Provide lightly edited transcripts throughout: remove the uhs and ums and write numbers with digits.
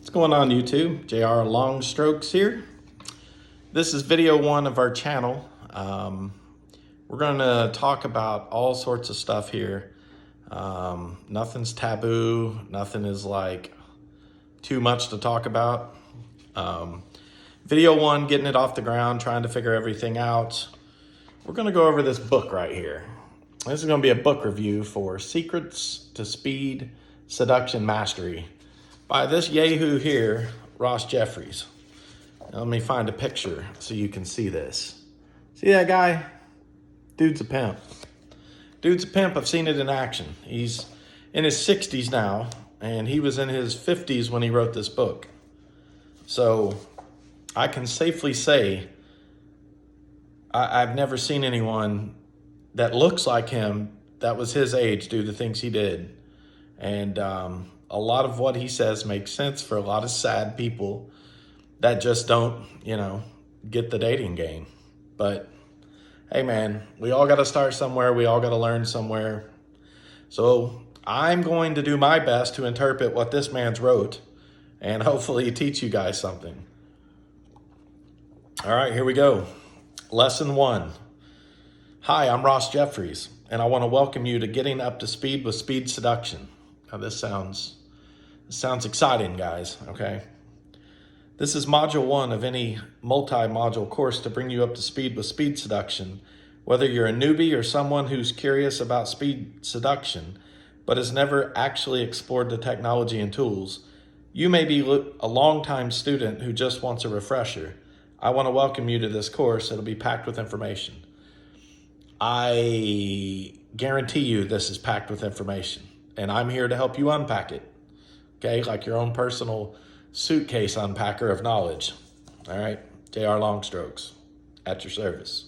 What's going on YouTube? JR Long Strokes here. This is video one of our channel. We're going to talk about all sorts of stuff here. Nothing's taboo. Nothing is like too much to talk about. Video one, getting it off the ground, trying to figure everything out. We're going to go over this book right here. This is going to be a book review for Secrets to Speed Seduction Mastery by this yahoo here, Ross Jeffries. Now, let me find a picture so you can see this. See that guy? Dude's a pimp. Dude's a pimp. I've seen it in action. He's in his 60s now, and he was in his 50s when he wrote this book. So I can safely say I've never seen anyone that looks like him that was his age do the things he did. And a lot of what he says makes sense for a lot of sad people that just don't, get the dating game. But hey man, we all got to start somewhere. We all got to learn somewhere. So I'm going to do my best to interpret what this man's wrote and hopefully teach you guys something. All right, here we go. Lesson one. Hi, I'm Ross Jeffries, and I want to welcome you to Getting Up to Speed with Speed Seduction. Now this sounds exciting, guys, okay? This is module one of any multi-module course to bring you up to speed with speed seduction. Whether you're a newbie or someone who's curious about speed seduction, but has never actually explored the technology and tools, you may be a longtime student who just wants a refresher. I want to welcome you to this course. It'll be packed with information. I guarantee you this is packed with information, and I'm here to help you unpack it. Okay, like your own personal suitcase unpacker of knowledge. All right, JR Longstrokes at your service.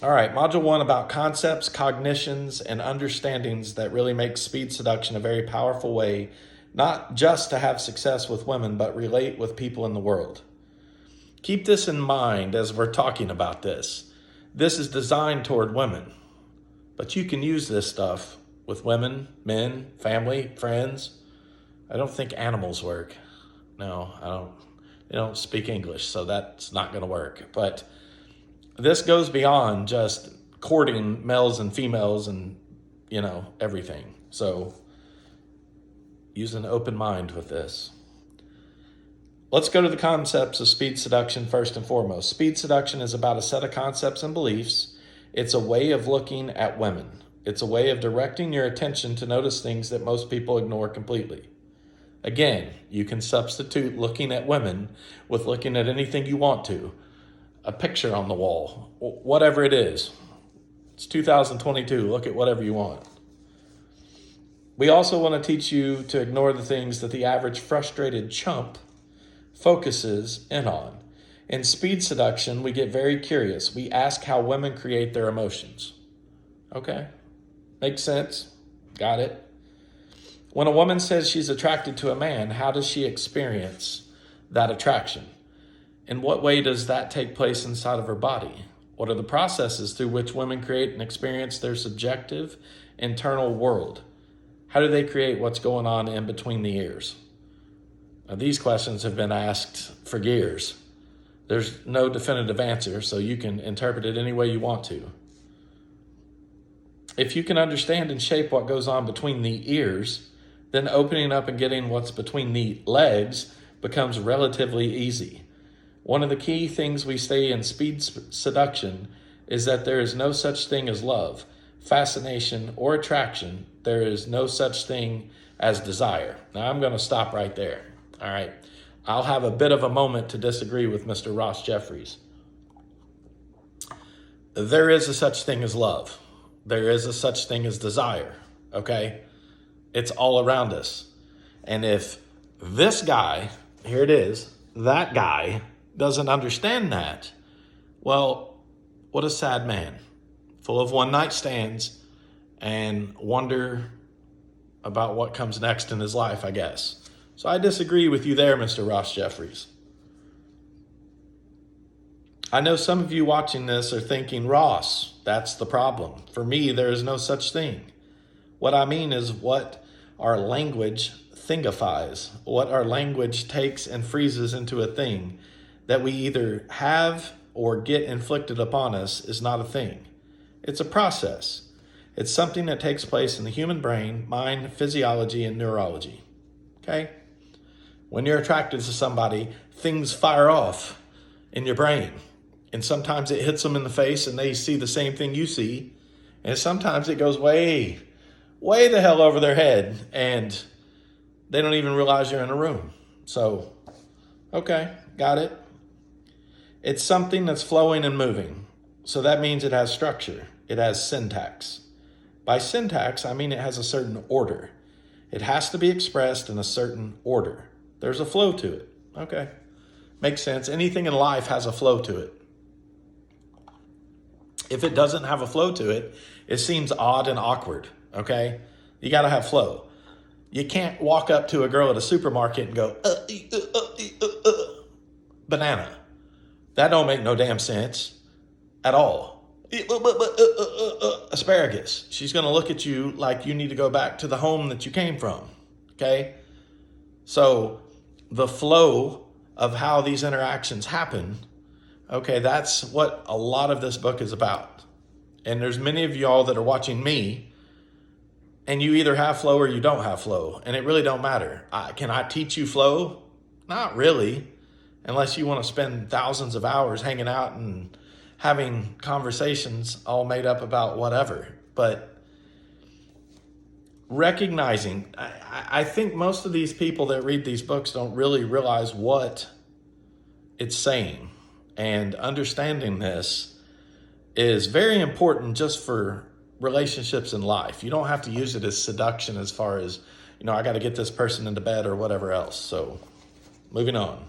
All right, module one about concepts, cognitions, and understandings that really make speed seduction a very powerful way, not just to have success with women, but relate with people in the world. Keep this in mind as we're talking about this. This is designed toward women, but you can use this stuff with women, men, family, friends. I don't think animals work. No, I don't. They don't speak English, so that's not going to work. But this goes beyond just courting males and females and, everything. So use an open mind with this. Let's go to the concepts of speed seduction first and foremost. Speed seduction is about a set of concepts and beliefs. It's a way of looking at women. It's a way of directing your attention to notice things that most people ignore completely. Again, you can substitute looking at women with looking at anything you want to. A picture on the wall, whatever it is. It's 2022, look at whatever you want. We also want to teach you to ignore the things that the average frustrated chump focuses in on. In speed seduction, we get very curious. We ask how women create their emotions. Okay, makes sense. Got it. When a woman says she's attracted to a man, how does she experience that attraction? In what way does that take place inside of her body? What are the processes through which women create and experience their subjective internal world? How do they create what's going on in between the ears? Now, these questions have been asked for years. There's no definitive answer, so you can interpret it any way you want to. If you can understand and shape what goes on between the ears, then opening up and getting what's between the legs becomes relatively easy. One of the key things we say in speed seduction is that there is no such thing as love, fascination, or attraction. There is no such thing as desire. Now I'm going to stop right there. All right. I'll have a bit of a moment to disagree with Mr. Ross Jeffries. There is a such thing as love. There is a such thing as desire. Okay. It's all around us. And if this guy, here it is, that guy doesn't understand that, well, what a sad man, full of one-night stands and wonder about what comes next in his life, I guess. So I disagree with you there, Mr. Ross Jeffries. I know some of you watching this are thinking, Ross, that's the problem. For me, there is no such thing. What I mean is what our language thingifies, what our language takes and freezes into a thing that we either have or get inflicted upon us, is not a thing. It's a process. It's something that takes place in the human brain, mind, physiology, and neurology. Okay? When you're attracted to somebody, things fire off in your brain. And sometimes it hits them in the face and they see the same thing you see. And sometimes it goes way the hell over their head and they don't even realize you're in a room. So, okay, got it. It's something that's flowing and moving. So that means it has structure. It has syntax. By syntax, I mean it has a certain order. It has to be expressed in a certain order. There's a flow to it. Okay, makes sense. Anything in life has a flow to it. If it doesn't have a flow to it, it seems odd and awkward, okay? You got to have flow. You can't walk up to a girl at a supermarket and go, banana. That don't make no damn sense at all. Asparagus. She's going to look at you like you need to go back to the home that you came from, okay? So the flow of how these interactions happen, okay, that's what a lot of this book is about. And there's many of y'all that are watching me, and you either have flow or you don't have flow, and it really don't matter. Can I teach you flow? Not really, unless you want to spend thousands of hours hanging out and having conversations all made up about whatever. But recognizing, I think most of these people that read these books don't really realize what it's saying. And understanding this is very important just for relationships in life. You don't have to use it as seduction as far as, I got to get this person into bed or whatever else. So moving on.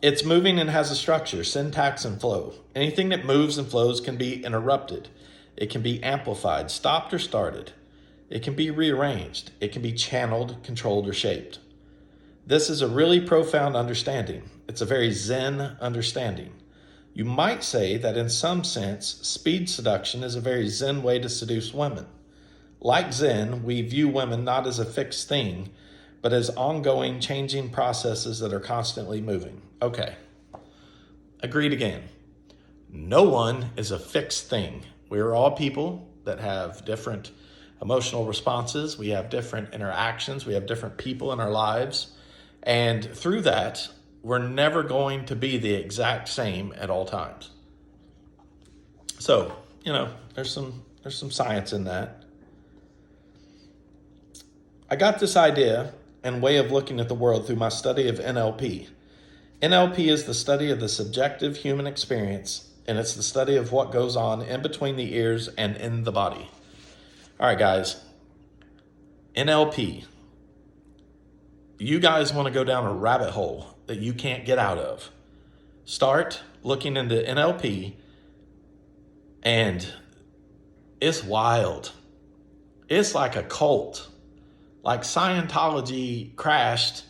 It's moving and has a structure, syntax and flow. Anything that moves and flows can be interrupted. It can be amplified, stopped or started. It can be rearranged. It can be channeled, controlled, or shaped. This is a really profound understanding. It's a very Zen understanding. You might say that in some sense, speed seduction is a very Zen way to seduce women. Like Zen, we view women not as a fixed thing, but as ongoing, changing processes that are constantly moving. Okay, agreed again. No one is a fixed thing. We're all people that have different emotional responses. We have different interactions. We have different people in our lives. And through that, we're never going to be the exact same at all times. So, there's some science in that. I got this idea and way of looking at the world through my study of NLP. NLP is the study of the subjective human experience, and it's the study of what goes on in between the ears and in the body. All right, guys. NLP. You guys want to go down a rabbit hole that you can't get out of. Start looking into NLP, and it's wild. It's like a cult. Like Scientology crashed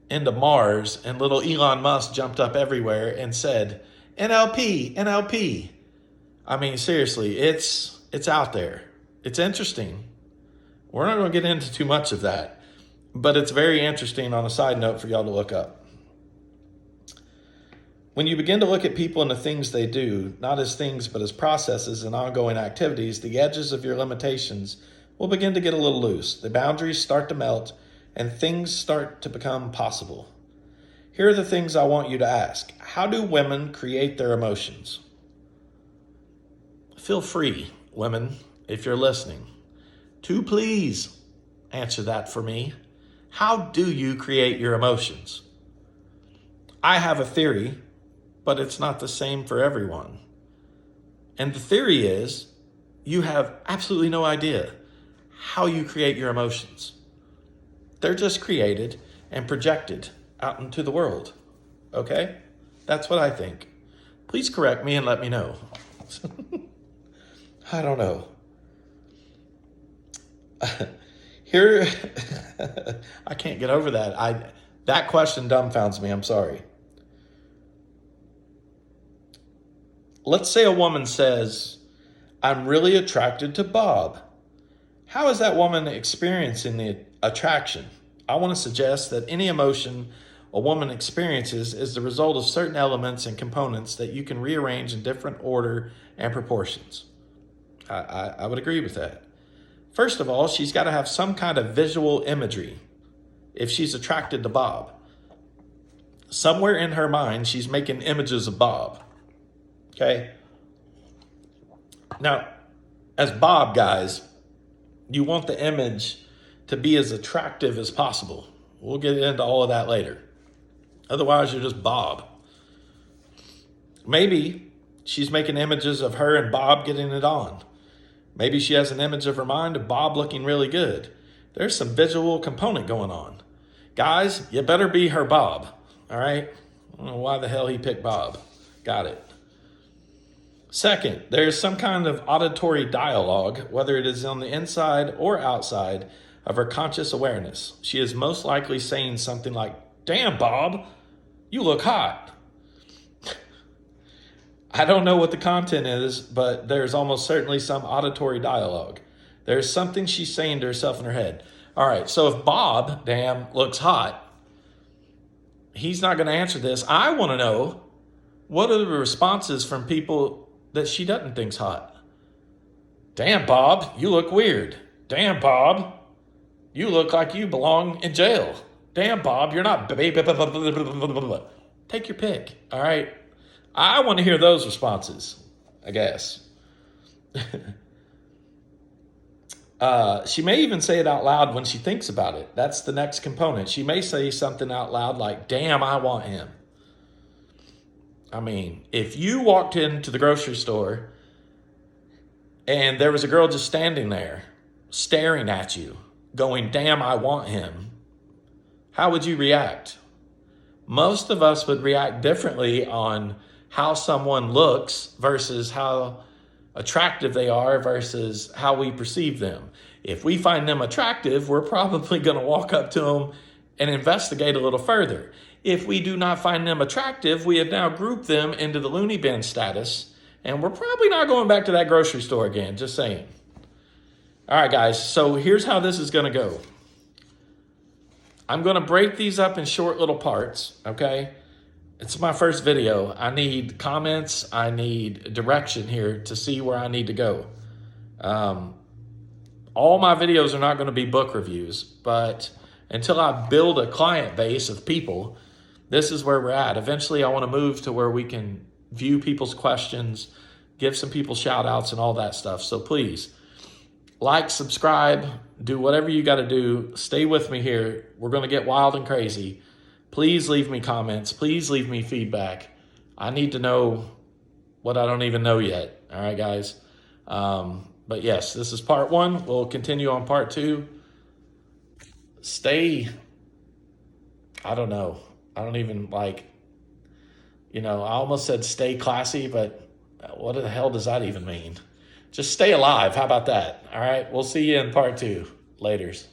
into Mars and little Elon Musk jumped up everywhere and said, NLP, NLP. I mean, seriously, it's out there. It's interesting. We're not going to get into too much of that, but it's very interesting on a side note for y'all to look up. When you begin to look at people and the things they do, not as things, but as processes and ongoing activities, the edges of your limitations will begin to get a little loose. The boundaries start to melt and things start to become possible. Here are the things I want you to ask. How do women create their emotions? Feel free, women, if you're listening, to please answer that for me. How do you create your emotions? I have a theory, but it's not the same for everyone. And the theory is you have absolutely no idea how you create your emotions. They're just created and projected out into the world. Okay? That's what I think. Please correct me and let me know. I don't know. Here, I can't get over that. That question dumbfounds me. I'm sorry. Let's say a woman says, I'm really attracted to Bob. How is that woman experiencing the attraction? I want to suggest that any emotion a woman experiences is the result of certain elements and components that you can rearrange in different order and proportions. I would agree with that. First of all, she's got to have some kind of visual imagery if she's attracted to Bob. Somewhere in her mind, she's making images of Bob. Okay? Now, as Bob, guys, you want the image to be as attractive as possible. We'll get into all of that later. Otherwise, you're just Bob. Maybe she's making images of her and Bob getting it on. Maybe she has an image of her mind of Bob looking really good. There's some visual component going on. Guys, you better be her Bob, all right? I don't know why the hell he picked Bob. Got it. Second, there's some kind of auditory dialogue, whether it is on the inside or outside of her conscious awareness. She is most likely saying something like, "Damn, Bob, you look hot." I don't know what the content is, but there's almost certainly some auditory dialogue. There's something she's saying to herself in her head. All right, so if Bob, damn, looks hot, he's not going to answer this. I want to know, what are the responses from people that she doesn't think's hot? "Damn, Bob, you look weird." "Damn, Bob, you look like you belong in jail." "Damn, Bob, you're not baby." Take your pick, all right? I want to hear those responses, I guess. She may even say it out loud when she thinks about it. That's the next component. She may say something out loud like, "Damn, I want him." I mean, if you walked into the grocery store and there was a girl just standing there staring at you, going, "Damn, I want him," how would you react? Most of us would react differently on how someone looks versus how attractive they are versus how we perceive them. If we find them attractive, we're probably going to walk up to them and investigate a little further. If we do not find them attractive, we have now grouped them into the loony bin status, and we're probably not going back to that grocery store again, just saying. All right, guys, so here's how this is going to go. I'm going to break these up in short little parts, okay? It's my first video. I need comments. I need direction here to see where I need to go. All my videos are not going to be book reviews, but until I build a client base of people, this is where we're at. Eventually, I want to move to where we can view people's questions, give some people shout outs and all that stuff. So please, like, subscribe, do whatever you got to do. Stay with me here. We're going to get wild and crazy. Please leave me comments. Please leave me feedback. I need to know what I don't even know yet. All right, guys. But yes, this is part one. We'll continue on part two. I don't know. I don't even I almost said stay classy, but what the hell does that even mean? Just stay alive. How about that? All right. We'll see you in part two. Laters.